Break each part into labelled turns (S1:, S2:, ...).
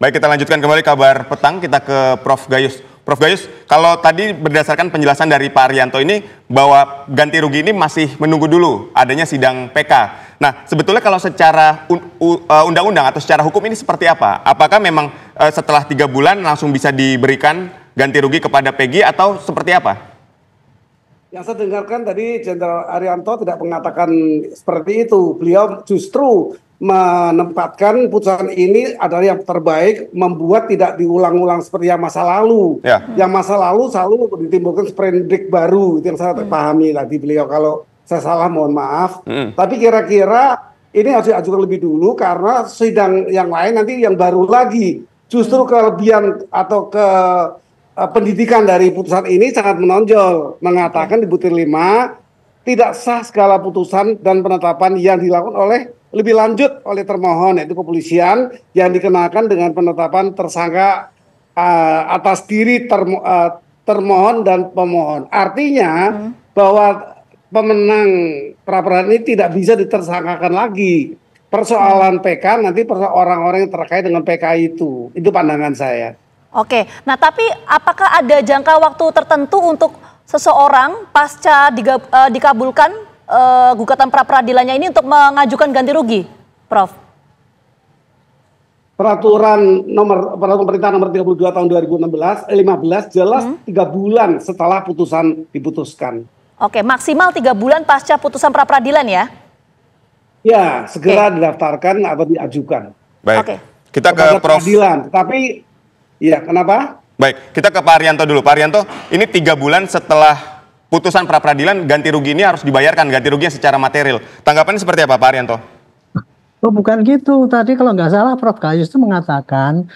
S1: Baik, kita lanjutkan kembali kabar petang, kita ke Prof. Gayus. Prof. Gayus, kalau tadi berdasarkan penjelasan dari Pak Arianto ini bahwa ganti rugi ini masih menunggu dulu adanya sidang PK. Nah, sebetulnya kalau secara undang-undang atau secara hukum ini seperti apa? Apakah memang setelah 3 bulan langsung bisa diberikan ganti rugi kepada Peggy atau seperti apa?
S2: Yang saya dengarkan tadi Jenderal Arianto tidak mengatakan seperti itu. Beliau justru menempatkan putusan ini adalah yang terbaik, membuat tidak diulang-ulang seperti yang masa lalu. Ya. Yang masa lalu selalu ditimbulkan sprendik baru, itu yang saya pahami tadi beliau. Kalau saya salah mohon maaf. Tapi kira-kira ini harus diajukan lebih dulu karena sidang yang lain nanti yang baru lagi. Justru kelebihan atau pendidikan dari putusan ini sangat menonjol, mengatakan di butir 5 tidak sah segala putusan dan penetapan yang dilakukan oleh lebih lanjut oleh termohon, yaitu kepolisian, yang dikenakan dengan penetapan tersangka atas diri termohon dan pemohon. Artinya bahwa pemenang pra-peradilan ini tidak bisa ditersangkakan lagi. Persoalan PK nanti orang-orang yang terkait dengan PK itu pandangan saya.
S3: Oke, nah tapi apakah ada jangka waktu tertentu untuk seseorang pasca dikabulkan gugatan pra-peradilannya ini untuk mengajukan ganti rugi, Prof?
S2: Peraturan pemerintah nomor 32 tahun 2015 jelas 3 bulan setelah putusan diputuskan.
S3: Oke, maksimal 3 bulan pasca putusan pra-peradilan ya?
S2: Ya, segera didaftarkan atau diajukan.
S1: Baik, kita ke Prof.
S2: Peradilan, tapi ya kenapa?
S1: Baik, kita ke Pak Arianto dulu. Pak Arianto, ini 3 bulan setelah putusan pra-peradilan ganti rugi ini harus dibayarkan, ganti ruginya secara material. Tanggapannya seperti apa Pak Arianto?
S4: Oh bukan gitu, tadi kalau nggak salah Prof. Gayus itu mengatakan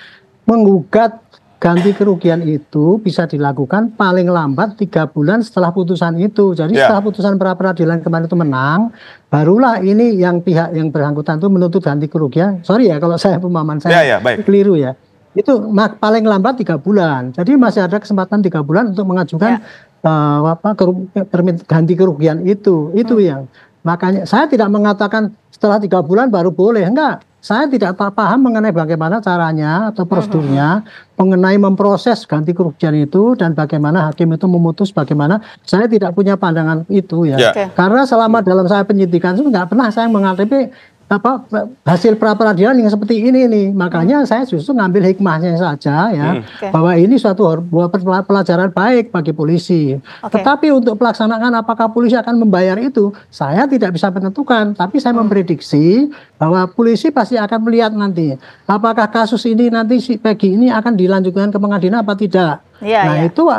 S4: menggugat ganti kerugian itu bisa dilakukan paling lambat 3 bulan setelah putusan itu. Jadi setelah putusan pra-peradilan kemarin itu menang, barulah ini yang pihak yang bersangkutan itu menuntut ganti kerugian. Sorry ya kalau saya pemahaman saya keliru ya. Itu paling lambat 3 bulan. Jadi masih ada kesempatan 3 bulan untuk mengajukan ganti kerugian itu yang makanya saya tidak mengatakan setelah 3 bulan baru boleh, enggak. Saya tidak paham mengenai bagaimana caranya atau prosedurnya mengenai memproses ganti kerugian itu dan bagaimana hakim itu memutus bagaimana. Saya tidak punya pandangan itu ya. Karena selama dalam saya penyidikan itu nggak pernah saya menghadapi hasil pra-peradilan yang seperti ini nih. Makanya saya justru ngambil hikmahnya saja ya, bahwa ini suatu pelajaran baik bagi polisi. Tetapi untuk pelaksanaan apakah polisi akan membayar itu, saya tidak bisa menentukan. Tapi saya memprediksi bahwa polisi pasti akan melihat nanti apakah kasus ini nanti si Peggy ini akan dilanjutkan ke pengadilan apa tidak. Itu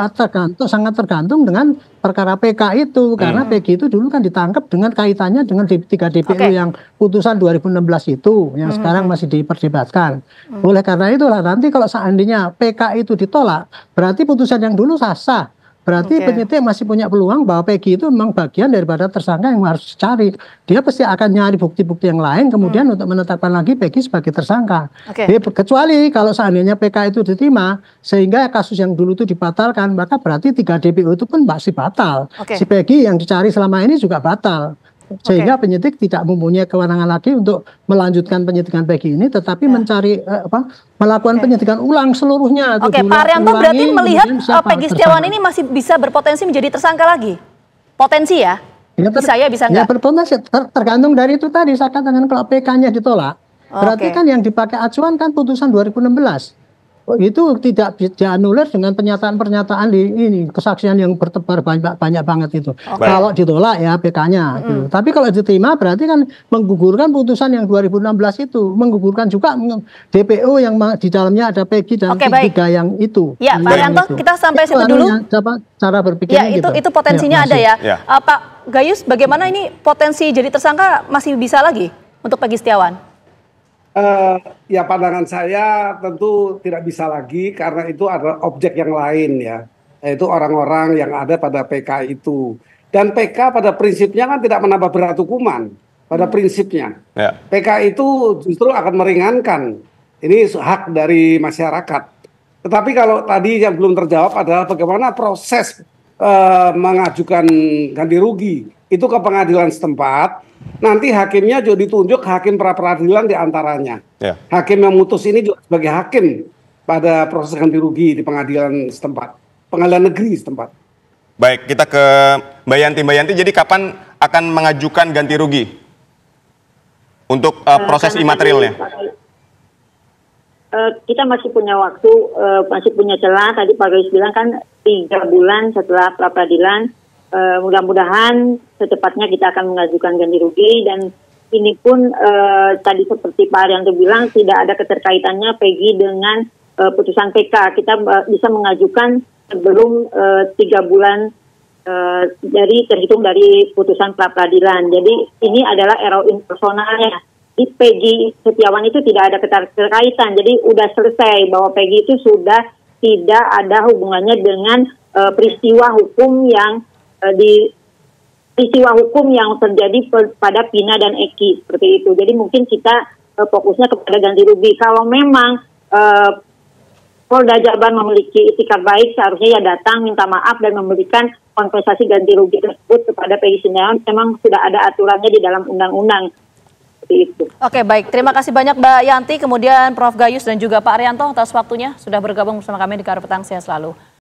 S4: sangat tergantung dengan perkara PK itu, karena Peggy itu dulu kan ditangkap dengan kaitannya dengan 3 DPO yang putusan 2016 itu yang sekarang masih diperdebatkan. Oleh karena itulah nanti kalau seandainya PK itu ditolak, berarti putusan yang dulu sah. Berarti penyidik masih punya peluang bahwa Peggy itu memang bagian daripada tersangka yang harus dicari. Dia pasti akan nyari bukti-bukti yang lain kemudian untuk menetapkan lagi Peggy sebagai tersangka. Kecuali kalau seandainya PK itu diterima sehingga kasus yang dulu itu dibatalkan, maka berarti 3 DPO itu pun masih batal. Si Peggy yang dicari selama ini juga batal. Sehingga penyidik tidak mempunyai kewenangan lagi untuk melanjutkan penyidikan Peggy ini, tetapi mencari melakukan penyidikan ulang seluruhnya.
S3: Pak Arianto berarti melihat Peggy Setiawan ini masih bisa berpotensi menjadi tersangka lagi? Potensi ya? Bisa ya, bisa enggak?
S4: Ya berpotensi, tergantung dari itu tadi saya katakan kalau PK-nya ditolak. Berarti kan yang dipakai acuan kan putusan 2016. Itu tidak dianulir dengan pernyataan-pernyataan di ini kesaksian yang bertebar banyak banget itu. Kalau ditolak ya PK-nya. Gitu. Tapi kalau diterima berarti kan menggugurkan putusan yang 2016 itu, menggugurkan juga DPO yang di dalamnya ada Peggy dan 3 yang itu.
S3: Ya, Pak Arianto, kita sampai situ dulu.
S4: Cara berpikirnya gitu.
S3: Itu potensinya ada ya. Pak Gayus, bagaimana ini potensi jadi tersangka masih bisa lagi untuk Peggy Setiawan?
S2: Ya pandangan saya tentu tidak bisa lagi karena itu adalah objek yang lain ya, yaitu orang-orang yang ada pada PK itu. Dan PK pada prinsipnya kan tidak menambah berat hukuman pada prinsipnya. PK itu justru akan meringankan. Ini hak dari masyarakat. Tetapi kalau tadi yang belum terjawab adalah bagaimana proses mengajukan ganti rugi. itu ke pengadilan setempat, nanti hakimnya juga ditunjuk hakim pra peradilan di antaranya. Hakim yang mutus ini juga sebagai hakim pada proses ganti rugi di pengadilan setempat, pengadilan negeri setempat.
S1: Baik, kita ke Mbak Yanti. Mbak Yanti, jadi kapan akan mengajukan ganti rugi untuk proses imaterialnya?
S5: Kita masih punya waktu, masih punya celah. Tadi Pak Gayus bilang kan 3 bulan setelah pra peradilan. Mudah-mudahan secepatnya kita akan mengajukan ganti rugi, dan ini pun tadi seperti Pak Arianto bilang tidak ada keterkaitannya Peggy dengan putusan PK. Kita bisa mengajukan sebelum 3 bulan terhitung dari putusan pra peradilan. Jadi ini adalah error personalnya. Di Peggy Setiawan itu tidak ada keterkaitan. Jadi udah selesai bahwa Peggy itu sudah tidak ada hubungannya dengan peristiwa hukum yang terjadi pada Pina dan Eki, seperti itu. Jadi mungkin kita fokusnya kepada ganti rugi. Kalau memang Polda Jabar memiliki itikat baik, seharusnya ya datang minta maaf dan memberikan kompensasi ganti rugi tersebut kepada Peggy Setiawan. Memang sudah ada aturannya di dalam undang-undang. Itu.
S3: Oke, baik. Terima kasih banyak Mbak Yanti, kemudian Prof Gayus dan juga Pak Arianto atas waktunya sudah bergabung bersama kami di Karo Petang. Sehat selalu.